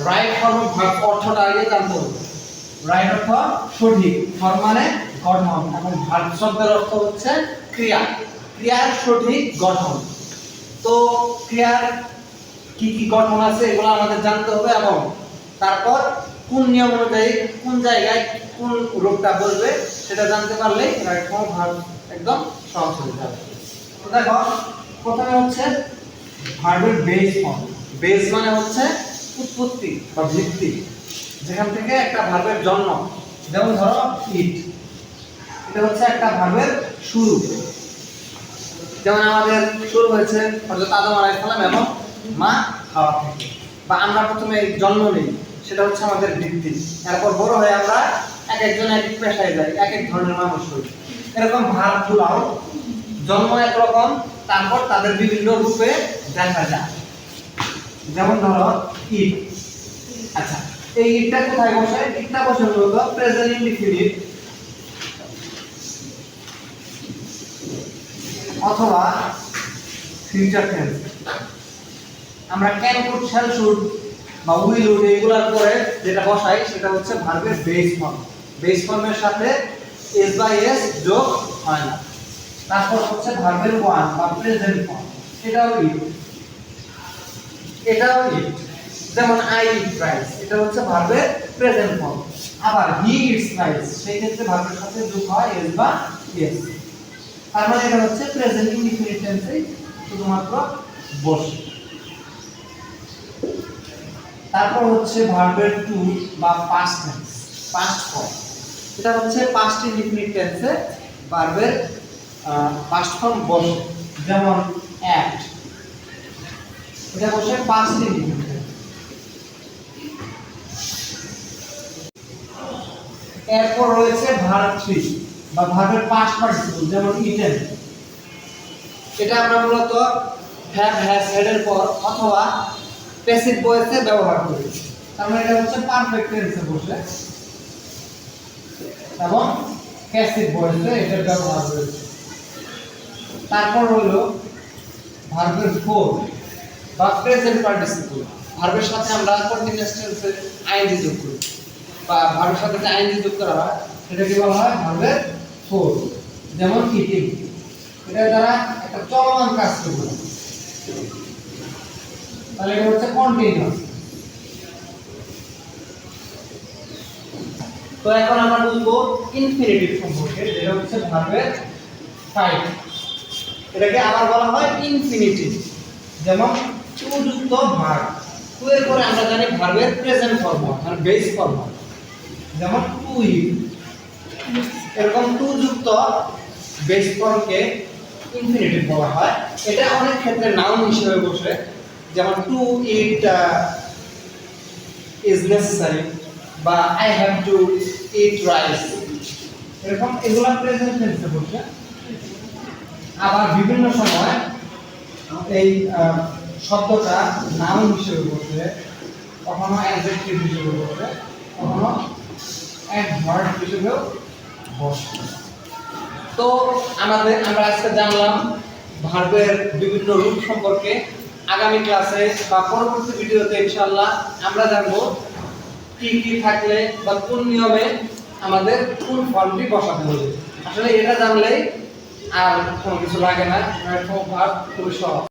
Right form verb অর্থটা আগে জানতে হবে। রাইট অর্থ সঠিক, ফর্ম মানে গঠন, এবং ভার্ব শব্দের অর্থ হচ্ছে ক্রিয়া, ক্রিয়ার সঠিক গঠন। তো ক্রিয়ার কি কি গঠন আছে এগুলো আমাদের জানতে হবে, এবং তারপর কোন নিয়ম অনুযায়ী কোন জায়গায় কোন রূপটা বলবে সেটা জানতে পারলেই রাইট ফর্ম ভার্ব একদম সহজ হয়ে যাবে। তো দেখো প্রথমে হচ্ছে ভার্বের বেস ফর্ম। বেস মানে হচ্ছে উৎপত্তি বা ভিত্তি, যেখান থেকে একটা ভার্বের জন্ম। যেমন ধরো ইট, এটা হচ্ছে একটা ভার্বের শুরু। যেমন আমাদের শুরু হয়েছে হযরত আদম আলাইহিস সালাম এবং মা হাওয়া থেকে, বা আমরা প্রথমে জন্ম নেই, সেটা হচ্ছে আমাদের ভিত্তি। এরপর বড় হয়ে আমরা এক একজন এক এক পেশায় যাই, এক এক ধরনের মানুষ হই। এরকম ভার্বগুলাও জন্ম একরকম, তারপর তাদের বিভিন্ন রূপে দেখা যায়। যেমন ধরো ইট, আচ্ছা এই ইটটা কোথায় বসে? ইটটা বসে মূলত প্রেজেন্ট ইনডিফিনিট অথবা ফিউচার টেন্স। আমরা ক্যান, কুড, শ্যাল, শুড বা উইল, উড এগুলোর পরে যেটা বসাই সেটা হচ্ছে ভার্বের বেস ফর্ম। বেস ফর্মের সাথে এস বা এস যোগ হয় না। তারপর হচ্ছে ভার্বের ওয়ান বা প্রেজেন্ট ফর্ম, এটাও ইট, এটাও ইট। যেমন আই ইট রাইস, এটা হচ্ছে ভার্বের প্রেজেন্ট ফর্ম। আবার হি ইটস রাইস, সেই ক্ষেত্রে ভার্বের সাথে যোগ হয় এস বা এস। তার মানে এটা হচ্ছে প্রেজেন্ট ইনডিফিনিট টেন্সে শুধুমাত্র বসে। তারপর হচ্ছে ভার্বের টু বা পাস্ট টেন্স, পাস্ট ফর্ম। এটা হচ্ছে পাস্ট ইনডিফিনিট টেন্সে ভার্বের পাস্ট ফর্ম বসে। যেমন অ্যাক্ট, এটা বসে পাস্ট ইনডিফিনিট। এরপর রয়েছে ভার্ব থ্রি বা ভার্বের পাস্ট পার্টিসিপল, যেমন ইটেন। এটা আমরা মূলত হ্যাভ, হ্যাজ, হ্যাড এর পর অথবা প্যাসিভ ভয়েসে ব্যবহার করি। তার মানে এটা হচ্ছে পারফেক্ট টেন্সে বসে এবং প্যাসিভ ভয়েসে এটার ব্যবহার রয়েছে। তারপর হলো ভার্বের ফোর বা প্রেজেন্ট পার্টিসিপল। ভার্বের সাথে আমরা কন্টিনিউয়াস টেন্সে আইএনজি যোগ করি, বা ভার্বের সাথে যে আইএনজি যোগ করা হয় সেটাকে বলা হয় ভার্বের ফোর। যেমন ইটিং, এটা দ্বারা একটা চলমান কাজকে বোঝায়, তাহলে এটা হচ্ছে কন্টিনিউয়াস। তো এখন আমরা বুঝবো ইনফিনিটিভ সম্পর্কে, যেটা হচ্ছে ভার্বের ফাইভ। এটাকে আবার বলা হয় ইনফিনিটিভ। যেমন টু যুক্ত ভার্ব, টু এর পরে আমরা জানি ভার্বের প্রেজেন্ট ফর্ম মানে বেস ফর্ম। যেমন টু ইট, এরকম টু যুক্ত বেস ফর্মকে ইনফিনিটিভ বলা হয়। এটা অনেক ক্ষেত্রে নাউন হিসেবে বসে, যেমন টু ইট ইজ নেসেসারি বা I have to eat rice, এরকম এগুলা প্রেজেন্ট টেন্সে বসে। আবার বিভিন্ন সময় এই শব্দটা নাউন হিসেবে বসে, কখনো অ্যাডজেক্টিভ হিসেবে বসে, কখনো অ্যাডভার্ব হিসেবেও বসে। তো আমরা আজকে জানলাম ভার্বের বিভিন্ন রূপ সম্পর্কে। আগামী ক্লাসে বা পরবর্তী ভিডিওতে ইনশাআল্লাহ আমরা জানবো কি কি থাকলে বা কোন নিয়মে আমাদের কোন ফর্মটি বসাতে হবে। আসলে এটা জানলেই আর কোনো কিছু লাগে না, ভার্ব খুবই সহজ।